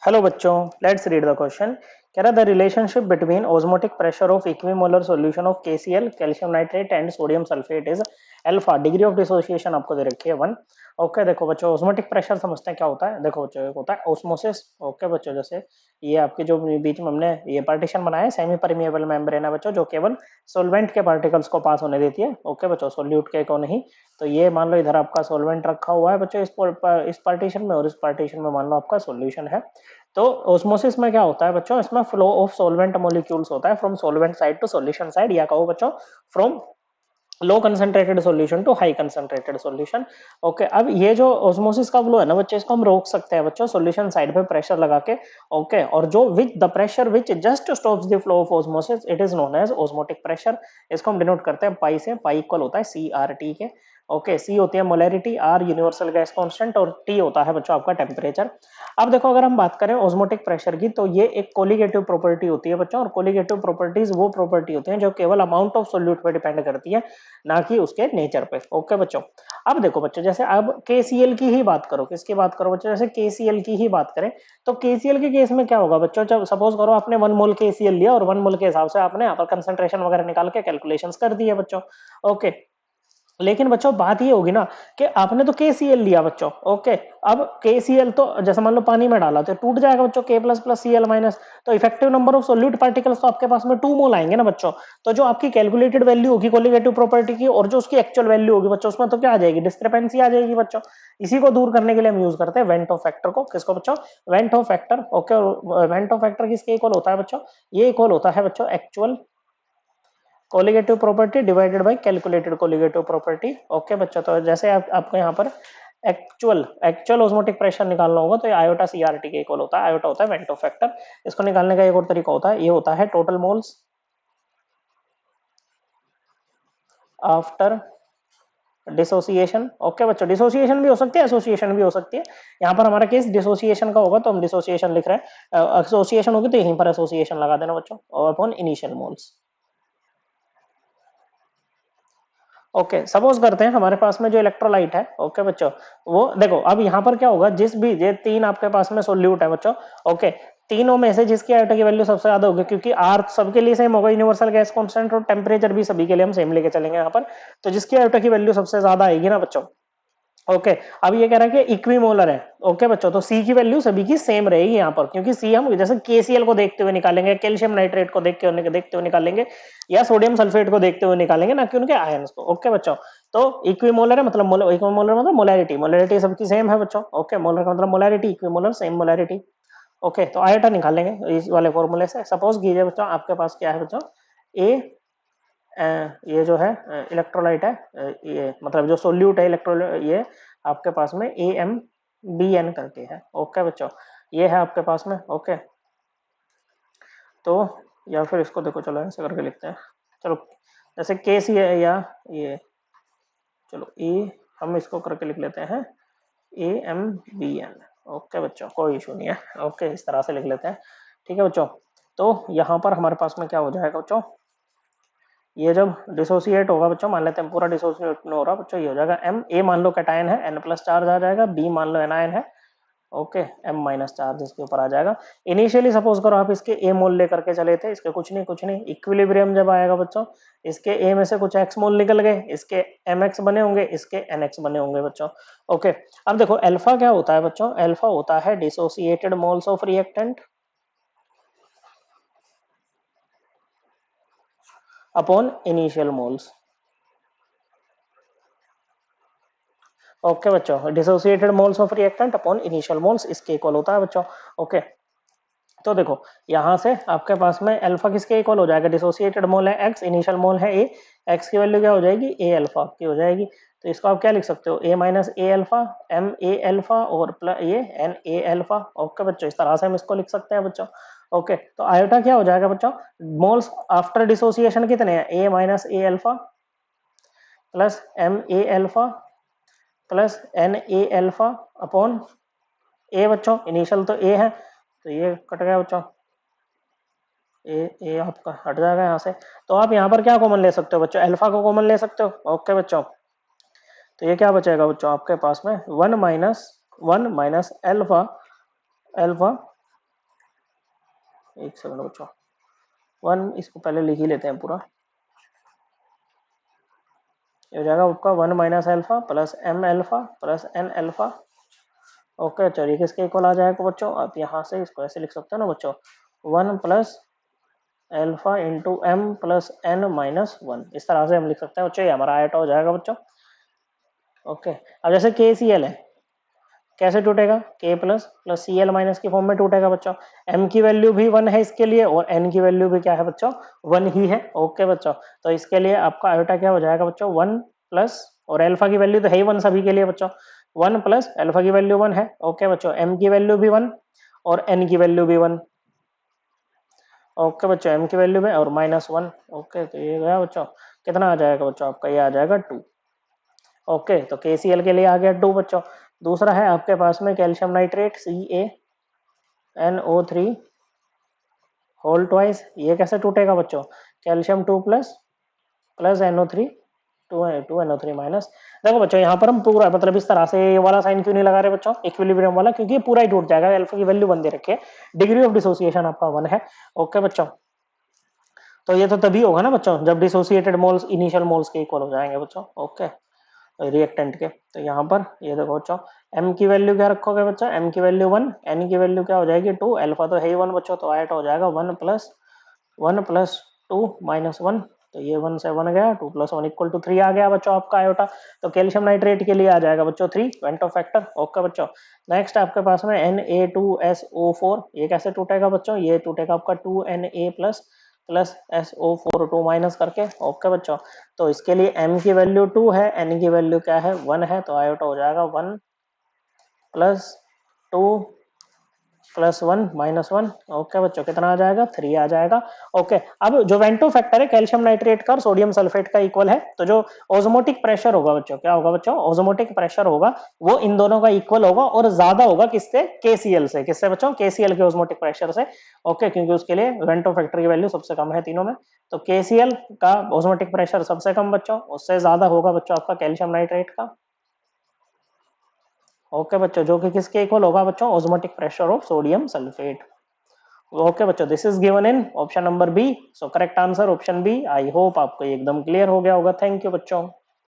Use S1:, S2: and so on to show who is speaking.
S1: Hello बच्चों, let's read the question. कह रहा the relationship between osmotic pressure of equimolar solution of KCl calcium nitrate and sodium sulphate is alpha. Degree of dissociation आपको दे रखी है 1। Okay देखो बच्चों, osmotic pressure समझते हैं क्या होता है। देखो बच्चों, एक होता है ऑस्मोसिस। ओके बच्चों, जैसे ये आपके जो बीच में हमने ये पार्टीशन बनाया है, सेमी परमिएबल मेम्ब्रेन है बच्चों, जो केवल सॉल्वेंट के पार्टिकल्स को पास होने देती है। ओके बच्चों, सोल्यूट के को नहीं। तो ये मान लो इधर आपका सॉल्वेंट रखा हुआ है बच्चों इस पार्टीशन में, और इस पार्टीशन में मान लो आपका सॉल्यूशन है। तो ऑस्मोसिस में क्या होता है बच्चों, इसमें फ्लो ऑफ सॉल्वेंट मॉलिक्यूल्स होता है from solvent side to solution side, या कहो बच्चों from low concentrated solution to high concentrated solution. Okay, अब ये जो ऑस्मोसिस का फ्लो है ना बच्चों, इसको हम रोक सकते हैं बच्चों सॉल्यूशन साइड पे प्रेशर लगा के। ओके, और जो which the pressure which just stops the flow of osmosis it is known as osmotic pressure. इसको हम डिनोट करते हैं पाई से। पाई इक्वल होता है CRT के। ओके, सी होती है molarity, R universal gas constant, और टी होता है बच्चों आपका टेम्परेचर। अब देखो, अगर हम बात करें ऑस्मोटिक प्रेशर की, तो ये एक कोलिगेटिव प्रॉपर्टी होती है बच्चों, और कोलिगेटिव प्रॉपर्टीज वो प्रॉपर्टी होती हैं जो केवल अमाउंट ऑफ सॉल्यूट पे डिपेंड करती है, ना कि उसके नेचर पे। ओके बच्चों, अब देखो बच्चों, जैसे अब KCl की ही बात करो, किसकी बात करो बच्चों, जैसे KCl की ही बात करें, तो KCl के केस में क्या होगा बच्चों, जब सपोज करो आपने 1 मोल KCl लिया और 1 मोल के हिसाब से आपने यहाँ पर कंसंट्रेशन वगैरह निकाल के कैलकुलेशंस कर दी है बच्चों। ओके, लेकिन बच्चों बात ये होगी ना कि आपने तो KCl लिया बच्चों। ओके, अब KCl तो जैसे मान लो पानी में डाला तो टूट जाएगा बच्चों, K plus plus Cl minus. तो effective number of solute particles तो आपके पास में 2 मोल आएंगे ना बच्चों। तो जो आपकी कैलकुलेटेड वैल्यू होगी कोलिगेटिव प्रॉपर्टी की, और जो उसकी एक्चुअल वैल्यू होगी बच्चों, उसमें तो क्या आ जाएगी, डिस्क्रिपेंसी आ जाएगी बच्चों। इसी को दूर करने के लिए हम यूज करते हैं वेंट ऑफ फैक्टर को। किसको बच्चों, went of factor. Okay, went of factor किसके इक्वल होता है बच्चों, ये इक्वल होता है बच्चों actual colligative property divided by calculated colligative property. Okay बच्चों, तो जैसे आपको यहाँ पर एक्चुअल एक्चुअल ऑस्मोटिक प्रेशर निकालना होगा तो ये आयोटा CRT के इक्वल होता है। आयोटा होता है वेंट ऑफ फैक्टर। इसको निकालने का एक और तरीका होता है, ये होता है total moles after dissociation. Okay बच्चों, डिसोसिएशन भी हो सकती है, एसोसिएशन भी हो सकती है। यहाँ पर हमारा केस डिसोसिएशन का होगा तो हम डिसोसिएशन लिख रहे हैं। एसोसिएशन होगी तो यहीं पर एसोसिएशन लगा देना बच्चों, और upon initial moles. Okay, suppose करते हैं हमारे पास में जो इलेक्ट्रोलाइट है, ओके बच्चों, वो देखो अब यहाँ पर क्या होगा, जिस भी ये 3 आपके पास में सोल्यूट है बच्चों। ओके, तीनों में से जिसकी आयोटा की वैल्यू सबसे ज्यादा होगी, क्योंकि आर सबके लिए सेम होगा, यूनिवर्सल गैस कांस्टेंट, और टेम्परेचर भी सभी के लिए हम सेम लेके चलेंगे यहाँ पर। तो जिसकी आयोटा की वैल्यू सबसे ज्यादा आएगी ना बच्चों। ओके, अब ये कह रहा है कि इक्विमोलर है। ओके बच्चों, तो सी की वैल्यू सभी की सेम रहेगी यहाँ पर, क्योंकि सी हम जैसे KCl को देखते हुए निकालेंगे, कैल्शियम नाइट्रेट को देखते हुए निकालेंगे, या सोडियम सल्फेट को देखते हुए निकालेंगे, ना कि उनके आयंस को। ओके बच्चों, तो इक्विमोलर है मतलब इक्विमोलर मतलब मोलैरिटी, मोलैरिटी सबकी सेम है बच्चों। ओके, मोलर का मतलब molarity, equimolar same molarity. Okay, तो आयोटा निकालेंगे इस वाले फॉर्मूले से। सपोज कीजिए बच्चों, आपके पास क्या है बच्चों, ए ये जो है इलेक्ट्रोलाइट है, ये मतलब जो सोल्यूट है इलेक्ट्रोलाइट, ये आपके पास में AmBn करके है। ओके बच्चों, ये है आपके पास में। ओके, तो या फिर इसको देखो, चलो ऐसे करके लिखते हैं। चलो, जैसे KC है, या ये चलो हम इसको करके लिख लेते हैं AmBn। ओके बच्चों, कोई इशू नहीं है। ओके, इस तरह से लिख लेते हैं। ठीक है बच्चों, तो यहाँ पर हमारे पास में क्या हो जाएगा बच्चों, ये जब डिसोसिएट होगा बच्चों, मान लेते हैं पूरा डिसोसिएट नहीं हो रहा बच्चों, ये हो जाएगा M। A मान लो कैटायन है, N प्लस चार्ज आ जाएगा। B मान लो एनायन है। ओके, M माइनस चार्ज इसके ऊपर आ जाएगा। इनिशियली सपोज करो आप इसके A मोल लेकर के चले थे, इसके कुछ नहीं। इक्विलिब्रियम जब आएगा बच्चों, इसके A में से कुछ X मोल निकल गए, इसके MX बने होंगे, इसके NX बने होंगे बच्चों। ओके, अब देखो अल्फा क्या होता है बच्चों, अल्फा होता है dissociated moles of reactant upon initial moles. Okay बच्चों, dissociated moles of reactant upon initial moles इसके इक्वल होता है बच्चों। ओके, तो देखो यहां से आपके पास में अल्फा किसके इक्वल हो जाएगा, डिसोसिएटेड मोल है X, इनिशियल मोल है A। X की वैल्यू क्या हो जाएगी, A अल्फा की हो जाएगी। तो इसको आप क्या लिख सकते हो, A minus A alpha, MA alpha, और प्लस ये NA अल्फा। ओके बच्चों, इस तरह से हम इसको लिख सकते हैं बच्चों। ओके, तो आयोटा क्या हो जाएगा बच्चों, मोल्स आफ्टर डिसोसिएशन कितने हैं, A minus A alpha plus MA alpha plus NA alpha upon A बच्चों, इनिशियल तो A है, तो ये कट गया बच्चों, ए आपका हट जाएगा यहाँ से। तो आप यहाँ पर क्या कॉमन ले सकते हो बच्चों, अल्फा को कॉमन ले सकते हो। ओके बच्चों, तो ये क्या बचेगा बच्चों आपके पास में, वन माइनस अल्फा अल्फा एक सेकंड बच्चों, 1 इसको पहले लिख ही लेते हैं पूरा। ये हो जाएगा आपका 1 minus alpha plus M alpha plus N alpha. Okay चलिए, किसके इक्वल आ जाएगा बच्चों? आप यहाँ से इसको ऐसे लिख सकते हो ना बच्चों, 1 plus alpha into M plus N minus 1, इस तरह से हम लिख सकते हैं बच्चों। ये हमारा आयटा हो जाएगा बच्चों। ओके, अब जैसे के सी एल है, कैसे टूटेगा? K plus plus C L minus की फॉर्म में टूटेगा बच्चों। एम की वैल्यू भी 1 है इसके लिए, और एन की वैल्यू भी क्या है बच्चों? 1 ही है। ओके बच्चों, तो इसके लिए आपका आयोटा क्या हो जाएगा बच्चों? 1 प्लस, और एल्फा की वैल्यू तो है ही 1 सभी के लिए बच्चों, 1 प्लस एल्फा की वैल्यू 1 है। ओके बच्चों, एम की वैल्यू भी 1 और एन की वैल्यू भी 1। ओके बच्चों, एम की वैल्यू में और माइनस 1। ओके, तो ये गया बच्चों, कितना आ जाएगा बच्चों? आपका ये आ जाएगा 2। ओके, तो KCl के लिए आ गया 2 बच्चों। दूसरा है आपके पास में calcium nitrate CaNO3 whole twice. ये कैसे टूटेगा बच्चों? Calcium 2 plus plus NO3 2 NO3 minus. देखो बच्चों, यहाँ पर हम पूरा मतलब इस तरह से ये वाला साइन क्यों नहीं लगा रहे बच्चों, इक्विलिब्रियम वाला? क्योंकि ये पूरा ही टूट जाएगा। अल्फा की वैल्यू 1 दे रखी है, डिग्री ऑफ डिसोसिएशन आपका 1 है। ओके बच्चों, तो ये तो तभी होगा ना बच्चों जब डिसोसिएटेड मोल्स इनिशियल मोल्स के इक्वल हो जाएंगे बच्चों। ओके, रिएक्टेंट के। तो यहाँ पर ये देखो बच्चों, एम की वैल्यू क्या रखोगे बच्चों? एम की वैल्यू 1, एन की वैल्यू क्या हो जाएगी? 2, अल्फा तो है ही 1 बच्चों, तो आयट हो जाएगा 1 प्लस 2 माइनस 1। तो ये 1 से 1 गया, 2 प्लस 1 इक्वल टू 3 आ गया बच्चों आपका आयोटा। तो कैल्शियम नाइट्रेट के लिए आ जाएगा बच्चों 3 वेंटो फैक्टर। ओके बच्चों, नेक्स्ट आपके पास में Na2SO4, ये कैसे टूटेगा बच्चों? ये टूटेगा आपका 2Na plus plus SO4 2 minus करके। ओके बच्चों, तो इसके लिए m की वैल्यू 2 है, n की वैल्यू क्या है? 1 है, तो आयोटा हो जाएगा 1 प्लस 2 प्लस 1 माइनस 1। ओके बच्चों, कितना आ जाएगा? 3 आ जाएगा। ओके, अब जो वेंटो फैक्टर है कैल्शियम नाइट्रेट का और सोडियम सल्फेट का इक्वल है, तो जो ओजमोटिक प्रेशर होगा बच्चों, क्या होगा बच्चों? ओजमोटिक प्रेशर होगा वो इन दोनों का इक्वल होगा, और ज्यादा होगा किससे? KCl से। किससे बच्चों? KCl के ओजमोटिक प्रेशर से। ओके, क्योंकि उसके लिए वेंटो फैक्टर की वैल्यू सबसे कम है तीनों में। तो KCl का ओजमोटिक प्रेशर सबसे कम बच्चों, उससे ज्यादा होगा बच्चों आपका कैल्शियम नाइट्रेट का। ओके बच्चों, जो कि किसके इक्वल होगा बच्चों? Osmotic pressure of sodium sulphate. Okay बच्चों, this is given in option number B. So correct answer option B. I hope आपको एकदम क्लियर हो गया होगा। थैंक यू बच्चों।